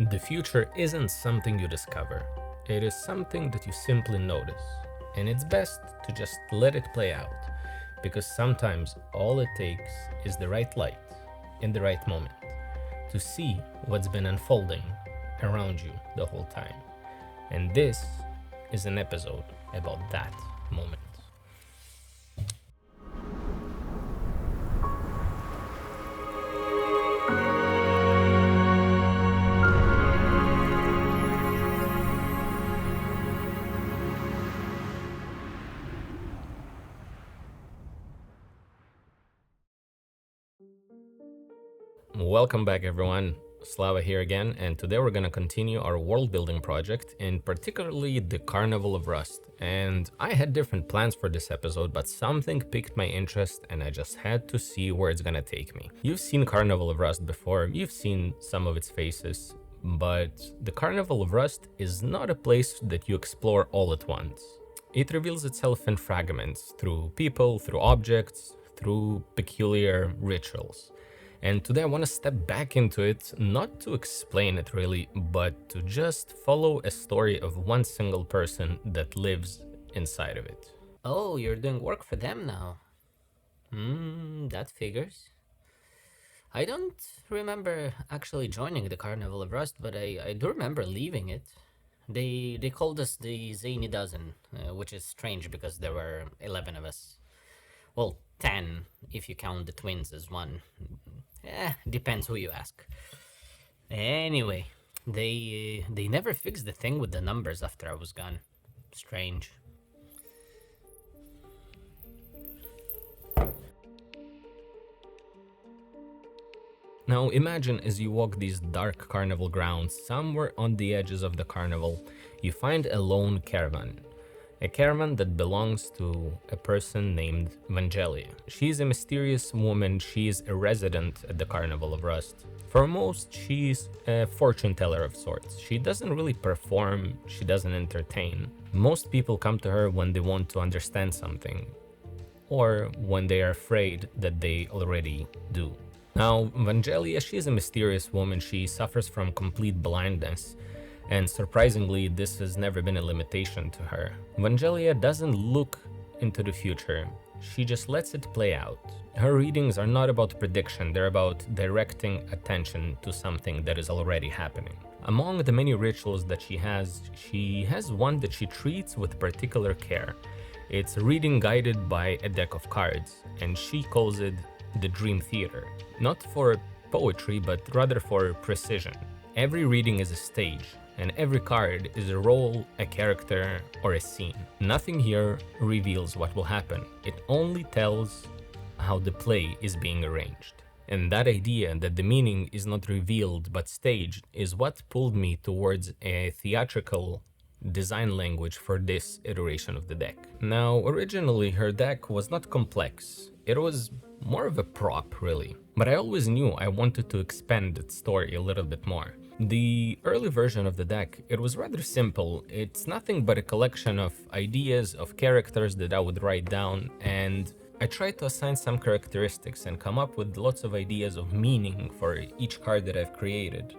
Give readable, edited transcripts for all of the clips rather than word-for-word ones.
The future isn't something you discover, it is something that you simply notice. And it's best to just let it play out, because sometimes all it takes is the right light in the right moment to see what's been unfolding around you the whole time. And this is an episode about that moment. Welcome back, everyone. Slava here again, and today we're going to continue our world building project, and particularly the Carnival of Rust. And I had different plans for this episode, but something piqued my interest and I just had to see where it's going to take me. You've seen Carnival of Rust before, you've seen some of its faces, but the Carnival of Rust is not a place that you explore all at once. It reveals itself in fragments, through people, through objects, through peculiar rituals. And today I want to step back into it, not to explain it really, but to just follow a story of one single person that lives inside of it. Oh, you're doing work for them now. That figures. I don't remember actually joining the Carnival of Rust, but I do remember leaving it. They called us the Zany Dozen, which is strange because there were 11 of us. Well, 10 if you count the twins as one. Depends who you ask. Anyway, they never fixed the thing with the numbers after I was gone. Strange. Now imagine as you walk these dark carnival grounds, somewhere on the edges of the carnival, you find a lone caravan. A caravan that belongs to a person named Vangelia. She's a mysterious woman, she's a resident at the Carnival of Rust. For most, she's a fortune teller of sorts. She doesn't really perform, she doesn't entertain. Most people come to her when they want to understand something, or when they are afraid that they already do. Now, Vangelia, she's a mysterious woman, she suffers from complete blindness. And surprisingly, this has never been a limitation to her. Vangelia doesn't look into the future, she just lets it play out. Her readings are not about prediction, they're about directing attention to something that is already happening. Among the many rituals that she has one that she treats with particular care. It's reading guided by a deck of cards, and she calls it the Dream Theater. Not for poetry, but rather for precision. Every reading is a stage, and every card is a role, a character, or a scene. Nothing here reveals what will happen. It only tells how the play is being arranged. And that idea that the meaning is not revealed but staged is what pulled me towards a theatrical design language for this iteration of the deck. Now, originally her deck was not complex. It was more of a prop, really. But I always knew I wanted to expand its story a little bit more. The early version of the deck, it was rather simple. It's nothing but a collection of ideas, of characters that I would write down, and I tried to assign some characteristics and come up with lots of ideas of meaning for each card that I've created.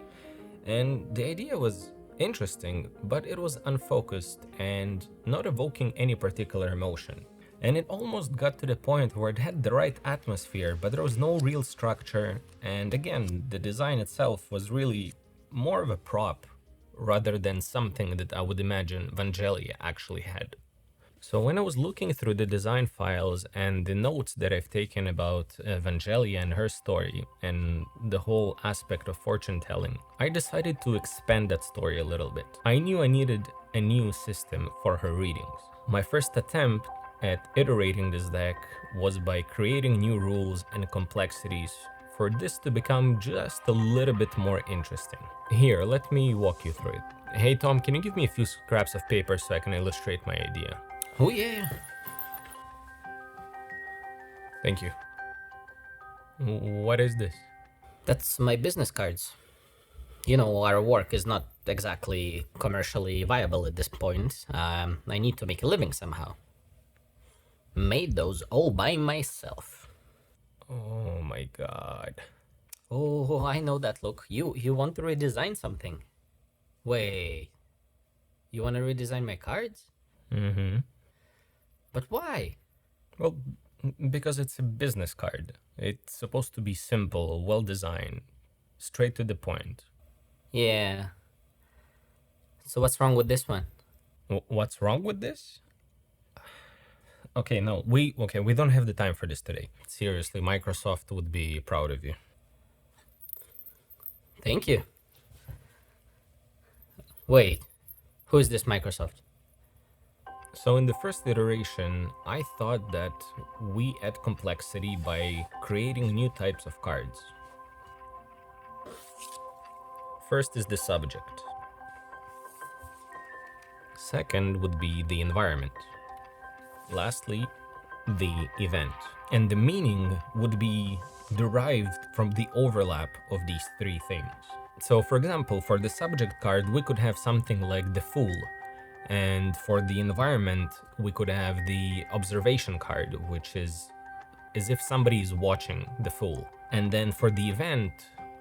And the idea was interesting, but it was unfocused and not evoking any particular emotion. And it almost got to the point where it had the right atmosphere, but there was no real structure, and again, the design itself was really more of a prop rather than something that I would imagine Vangelia actually had. So when I was looking through the design files and the notes that I've taken about Vangelia and her story and the whole aspect of fortune telling, I decided to expand that story a little bit. I knew I needed a new system for her readings. My first attempt at iterating this deck was by creating new rules and complexities for this to become just a little bit more interesting. Here, let me walk you through it. Hey Tom, can you give me a few scraps of paper so I can illustrate my idea? Oh yeah. Thank you. What is this? That's my business cards. You know, our work is not exactly commercially viable at this point. I need to make a living somehow. Made those all by myself. Oh my god. Oh, I know that look. You want to redesign something. Wait, you want to redesign my cards? Mm-hmm. But why? Well, because it's a business card. It's supposed to be simple, well designed, straight to the point. Yeah. So what's wrong with this one? What's wrong with this? Okay, no, we don't have the time for this today. Seriously, Microsoft would be proud of you. Thank you. Wait, who is this Microsoft? So in the first iteration, I thought that we add complexity by creating new types of cards. First is the subject. Second would be the environment. Lastly, the event. And the meaning would be derived from the overlap of these three things. So for example, for the subject card, we could have something like the fool. And for the environment, we could have the observation card, which is as if somebody is watching the fool. And then for the event,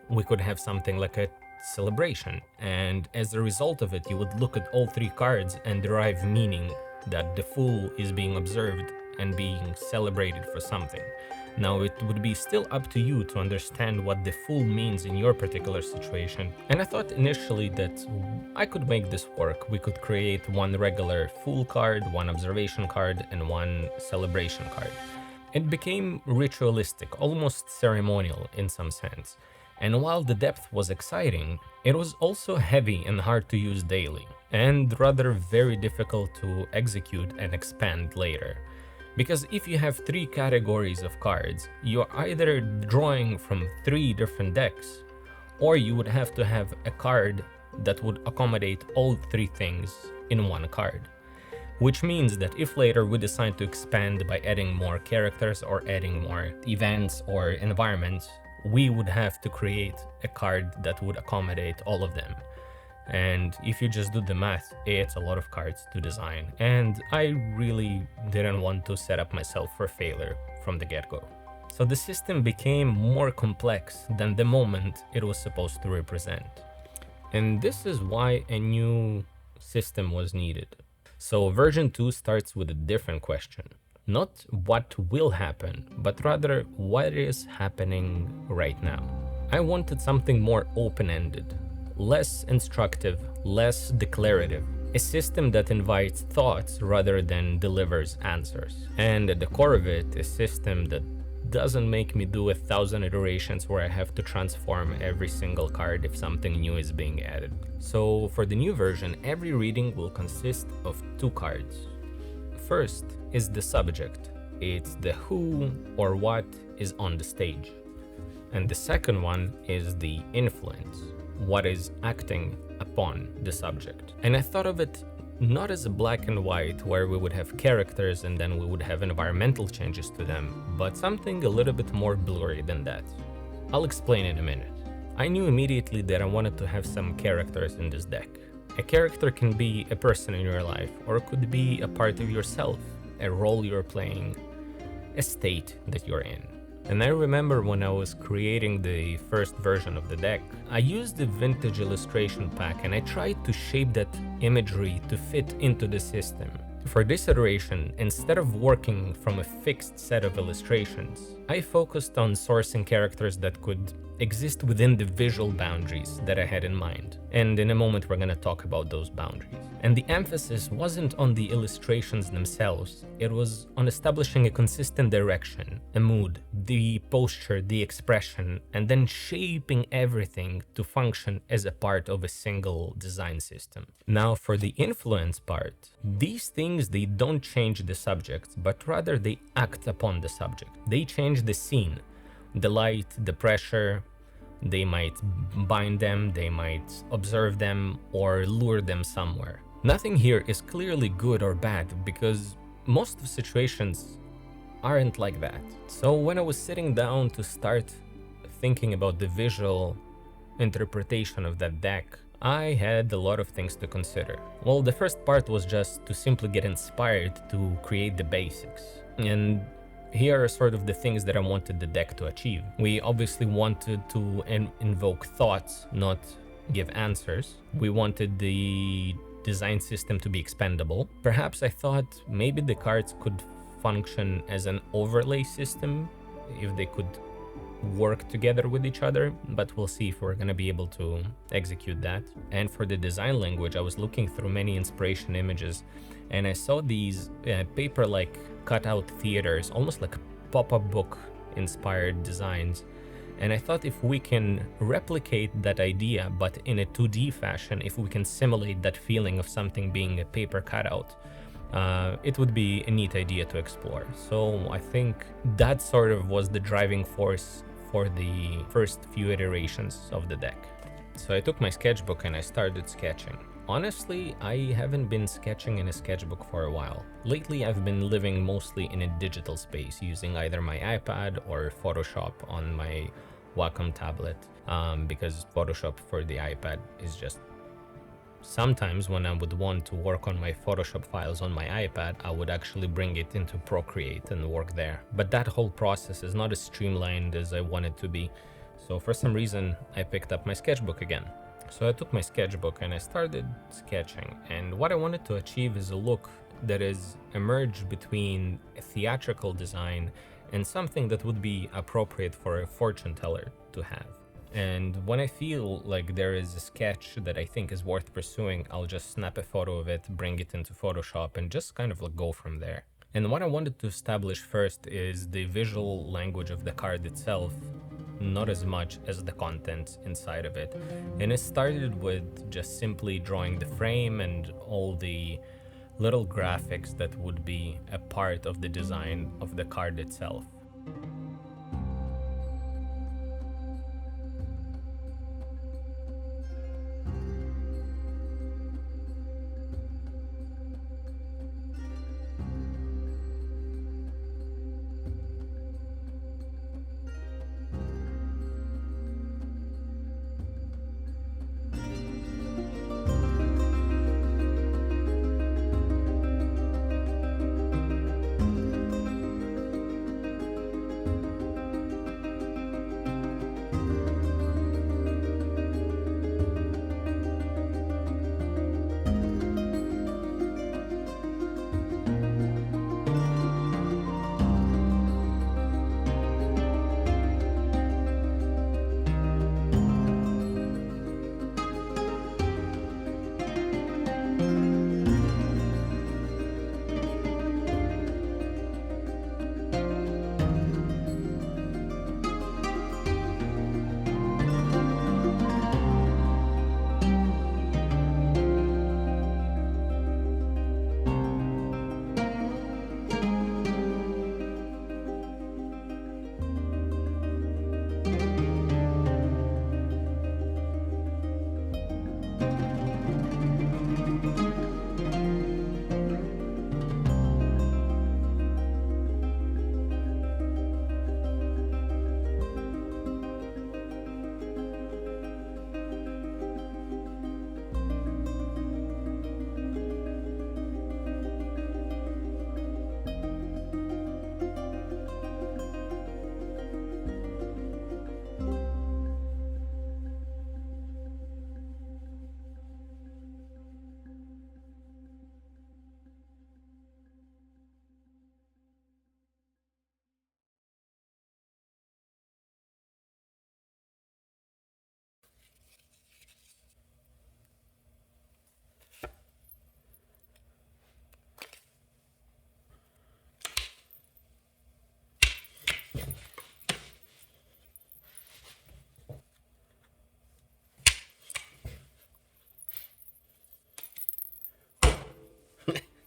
we could have something like a celebration. And as a result of it, you would look at all three cards and derive meaning that the fool is being observed and being celebrated for something. Now, it would be still up to you to understand what the fool means in your particular situation. And I thought initially that I could make this work. We could create one regular fool card, one observation card, and one celebration card. It became ritualistic, almost ceremonial in some sense. And while the depth was exciting, it was also heavy and hard to use daily, and rather very difficult to execute and expand later. Because if you have three categories of cards, you're either drawing from three different decks, or you would have to have a card that would accommodate all three things in one card. Which means that if later we decide to expand by adding more characters or adding more events or environments, we would have to create a card that would accommodate all of them. And if you just do the math, it's a lot of cards to design. And I really didn't want to set up myself for failure from the get-go. So the system became more complex than the moment it was supposed to represent. And this is why a new system was needed. So version 2 starts with a different question. Not what will happen, but rather what is happening right now. I wanted something more open-ended, less instructive, less declarative. A system that invites thoughts rather than delivers answers. And at the core of it, a system that doesn't make me do 1,000 iterations where I have to transform every single card if something new is being added. So for the new version, every reading will consist of 2 cards. First is the subject. It's the who or what is on the stage. And the second one is the influence, what is acting upon the subject. And I thought of it not as a black and white where we would have characters and then we would have environmental changes to them, but something a little bit more blurry than that. I'll explain in a minute. I knew immediately that I wanted to have some characters in this deck. A character can be a person in your life, or it could be a part of yourself, a role you're playing, a state that you're in. And I remember when I was creating the first version of the deck, I used the vintage illustration pack and I tried to shape that imagery to fit into the system. For this iteration, instead of working from a fixed set of illustrations, I focused on sourcing characters that could exist within the visual boundaries that I had in mind. And in a moment we're gonna talk about those boundaries. And the emphasis wasn't on the illustrations themselves, it was on establishing a consistent direction, a mood, the posture, the expression, and then shaping everything to function as a part of a single design system. Now for the influence part, these things, they don't change the subject, but rather they act upon the subject. They change the scene, the light, the pressure. They might bind them, they might observe them, or lure them somewhere. Nothing here is clearly good or bad, because most of situations aren't like that. So when I was sitting down to start thinking about the visual interpretation of that deck, I had a lot of things to consider. Well, the first part was just to simply get inspired to create the basics. And here are sort of the things that I wanted the deck to achieve. We obviously wanted to invoke thoughts, not give answers. We wanted the design system to be expandable. Perhaps I thought maybe the cards could function as an overlay system if they could work together with each other, but we'll see if we're gonna be able to execute that. And for the design language, I was looking through many inspiration images and I saw these paper-like cutout theaters, almost like pop-up book inspired designs. And I thought if we can replicate that idea, but in a 2D fashion, if we can simulate that feeling of something being a paper cutout, it would be a neat idea to explore. So I think that sort of was the driving force for the first few iterations of the deck. So I took my sketchbook and I started sketching. Honestly, I haven't been sketching in a sketchbook for a while. Lately, I've been living mostly in a digital space, using either my iPad or Photoshop on my Wacom tablet, because Photoshop for the iPad is just... Sometimes when I would want to work on my Photoshop files on my iPad, I would actually bring it into Procreate and work there. But that whole process is not as streamlined as I want it to be. So for some reason, I picked up my sketchbook again. So I took my sketchbook and I started sketching. And what I wanted to achieve is a look that is a merge between a theatrical design and something that would be appropriate for a fortune teller to have. And when I feel like there is a sketch that I think is worth pursuing, I'll just snap a photo of it, bring it into Photoshop, and just kind of like go from there. And what I wanted to establish first is the visual language of the card itself, not as much as the content inside of it. And it started with just simply drawing the frame and all the little graphics that would be a part of the design of the card itself.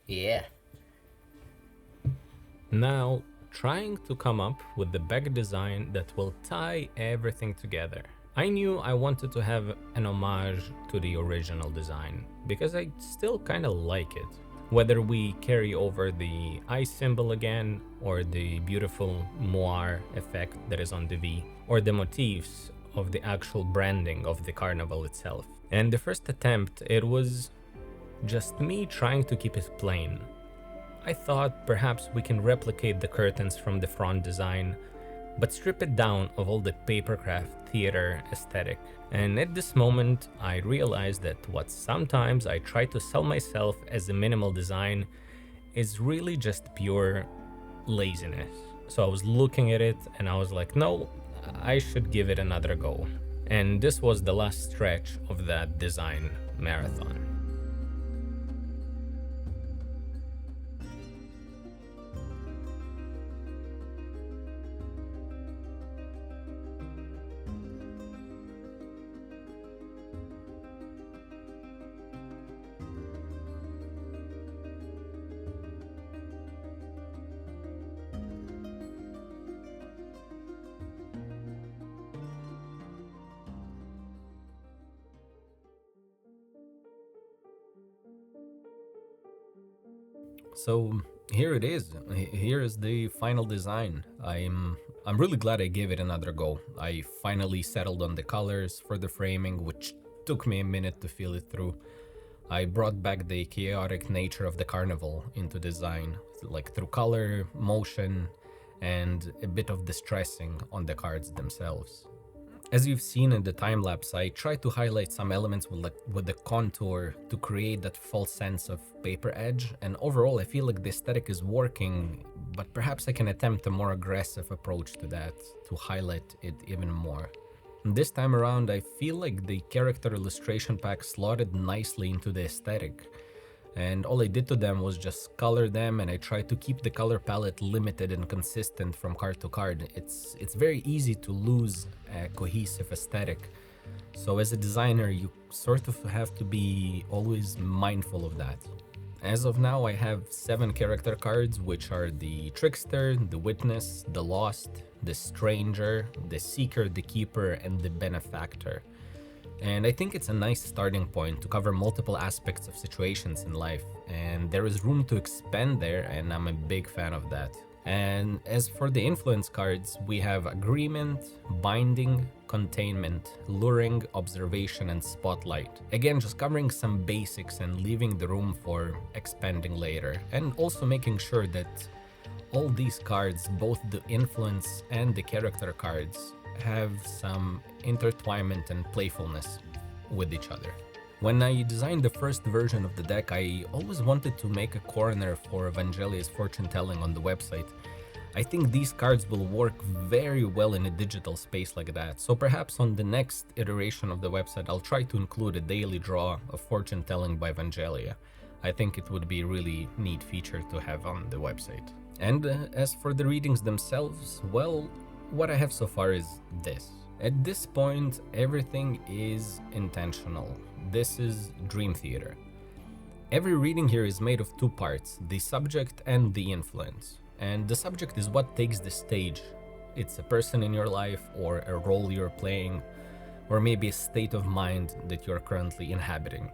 Yeah. Now, trying to come up with the back design that will tie everything together. I knew I wanted to have an homage to the original design, because I still kinda like it. Whether we carry over the eye symbol again, or the beautiful moire effect that is on the V, or the motifs of the actual branding of the carnival itself. And the first attempt, it was just me trying to keep it plain. I thought perhaps we can replicate the curtains from the front design, but strip it down of all the papercraft theater aesthetic. And at this moment, I realized that what sometimes I try to sell myself as a minimal design is really just pure laziness. So I was looking at it and I was like, no, I should give it another go. And this was the last stretch of that design marathon. So here it is. Here is the final design. I'm really glad I gave it another go. I finally settled on the colors for the framing, which took me a minute to feel it through. I brought back the chaotic nature of the carnival into design, like through color, motion, and a bit of distressing on the cards themselves. As you've seen in the time-lapse, I tried to highlight some elements with the contour to create that false sense of paper edge, and overall I feel like the aesthetic is working, but perhaps I can attempt a more aggressive approach to that, to highlight it even more. This time around, I feel like the character illustration pack slotted nicely into the aesthetic, and all I did to them was just color them, and I tried to keep the color palette limited and consistent from card to card. It's very easy to lose a cohesive aesthetic, so as a designer you sort of have to be always mindful of that. As of now, I have 7 character cards, which are the Trickster, the Witness, the Lost, the Stranger, the Seeker, the Keeper, and the Benefactor. And I think it's a nice starting point to cover multiple aspects of situations in life, and there is room to expand there, and I'm a big fan of that. And as for the influence cards, we have Agreement, Binding, Containment, Luring, Observation, and Spotlight. Again, just covering some basics and leaving the room for expanding later, and also making sure that all these cards, both the influence and the character cards, have some intertwinement and playfulness with each other. When I designed the first version of the deck, I always wanted to make a corner for Vangelia's fortune telling on the website. I think these cards will work very well in a digital space like that, so perhaps on the next iteration of the website I'll try to include a daily draw of fortune telling by Vangelia. I think it would be a really neat feature to have on the website. And as for the readings themselves, well, what I have so far is this. At this point, everything is intentional. This is dream theater. Every reading here is made of 2 parts, the subject and the influence. And the subject is what takes the stage. It's a person in your life, or a role you're playing, or maybe a state of mind that you're currently inhabiting.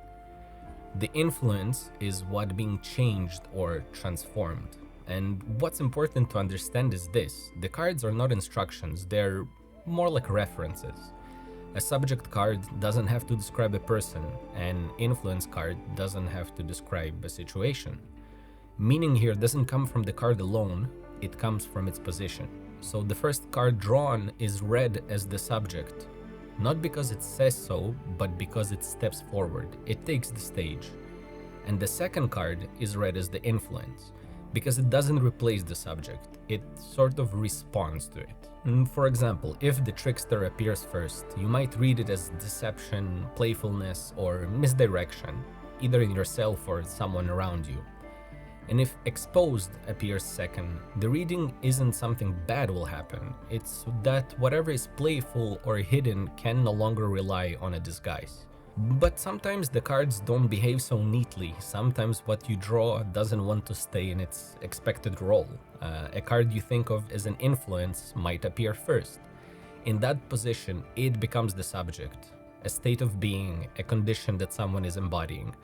The influence is what being changed or transformed. And what's important to understand is this: the cards are not instructions, they're more like references. A subject card doesn't have to describe a person, an influence card doesn't have to describe a situation. Meaning here doesn't come from the card alone, it comes from its position. So the first card drawn is read as the subject, not because it says so, but because it steps forward, it takes the stage. And the second card is read as the influence, because it doesn't replace the subject, it sort of responds to it. For example, if the Trickster appears first, you might read it as deception, playfulness, or misdirection, either in yourself or someone around you. And if Exposed appears second, the reading isn't something bad will happen, it's that whatever is playful or hidden can no longer rely on a disguise. But sometimes the cards don't behave so neatly, sometimes what you draw doesn't want to stay in its expected role. A card you think of as an influence might appear first. In that position, it becomes the subject, a state of being, a condition that someone is embodying.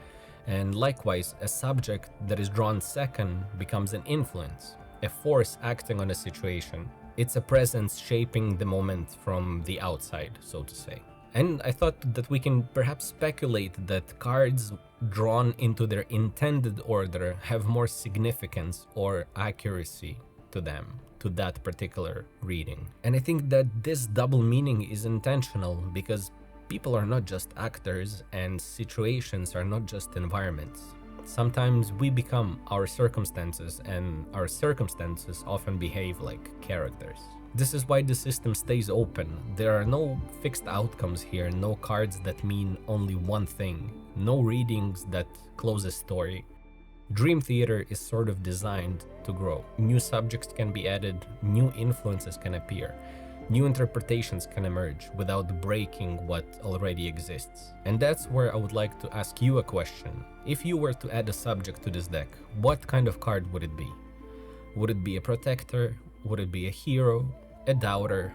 And likewise, a subject that is drawn second becomes an influence, a force acting on a situation. It's a presence shaping the moment from the outside, so to say. And I thought that we can perhaps speculate that cards drawn into their intended order have more significance or accuracy to them, to that particular reading. And I think that this double meaning is intentional because people are not just actors and situations are not just environments. Sometimes we become our circumstances, and our circumstances often behave like characters. This is why the system stays open. There are no fixed outcomes here, no cards that mean only one thing, no readings that close a story. Dream theater is sort of designed to grow. New subjects can be added, new influences can appear, new interpretations can emerge without breaking what already exists. And that's where I would like to ask you a question. If you were to add a subject to this deck, what kind of card would it be? Would it be a protector? Would it be a hero? A doubter?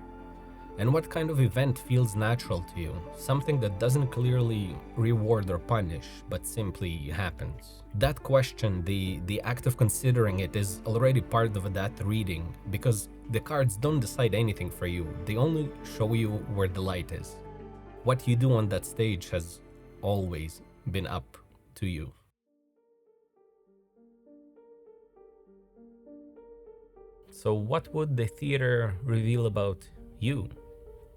And what kind of event feels natural to you? Something that doesn't clearly reward or punish, but simply happens. That question, the act of considering it, is already part of that reading, because the cards don't decide anything for you. They only show you where the light is. What you do on that stage has always been up to you. So what would the theater reveal about you?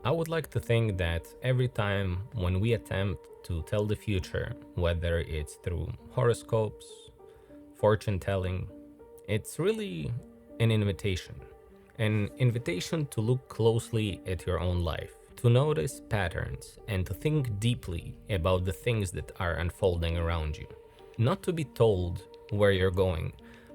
I would like to think that every time when we attempt to tell the future, whether it's through horoscopes, fortune telling, it's really an invitation. An invitation to look closely at your own life, to notice patterns, and to think deeply about the things that are unfolding around you. Not to be told where you're going,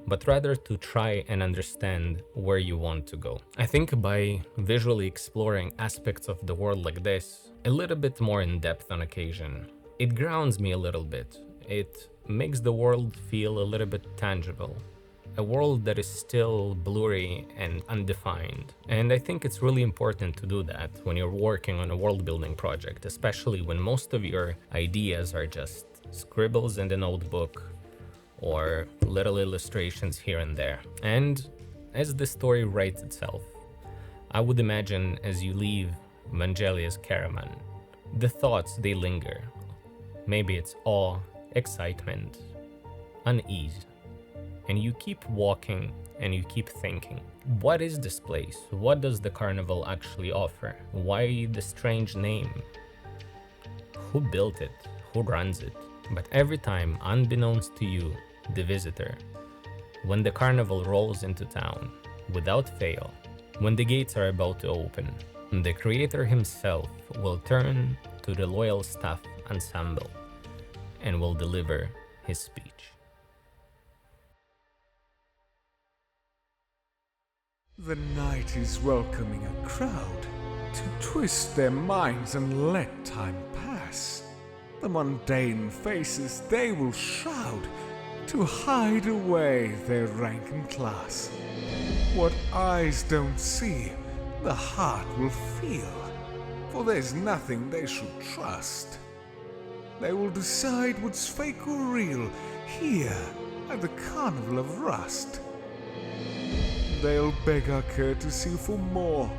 but rather to try and understand where you want to go. I think by visually exploring aspects of the world like this, a little bit more in depth on occasion, it grounds me a little bit. It makes the world feel a little bit tangible. A world that is still blurry and undefined. And I think it's really important to do that when you're working on a world building project, especially when most of your ideas are just scribbles in a notebook or little illustrations here and there. And as the story writes itself, I would imagine as you leave Vangelia's caravan, the thoughts, they linger. Maybe it's awe, excitement, unease. And you keep walking and you keep thinking, what is this place? What does the carnival actually offer? Why the strange name? Who built it? Who runs it? But every time, unbeknownst to you, the visitor, when the carnival rolls into town, without fail, when the gates are about to open, the creator himself will turn to the loyal staff ensemble and will deliver his speech. The night is welcoming a crowd to twist their minds and let time pass. The mundane faces they will shroud to hide away their rank and class. What eyes don't see, the heart will feel, for there's nothing they should trust. They will decide what's fake or real here at the Carnival of Rust. They'll beg our courtesy for more,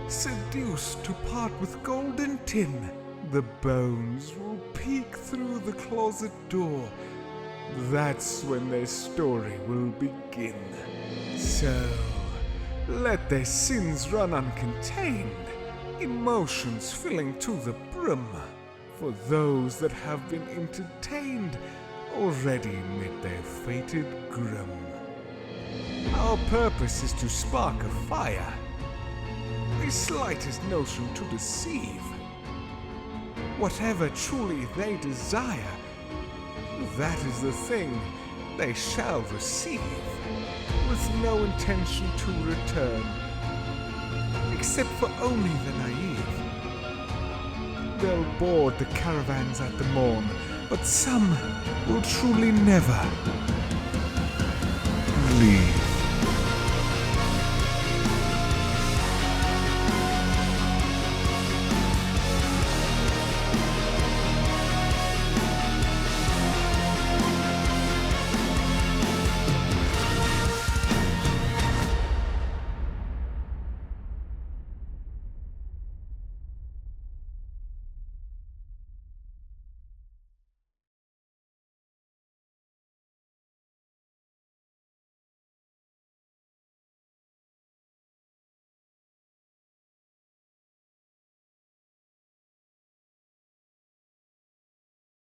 seduced to part with gold and tin. The bones will peek through the closet door. That's when their story will begin. So, let their sins run uncontained, emotions filling to the brim, for those that have been entertained already mid their fated grim. Our purpose is to spark a fire, the slightest notion to deceive. Whatever truly they desire, that is the thing they shall receive, with no intention to return, except for only the naive. They'll board the caravans at the morn, but some will truly never leave.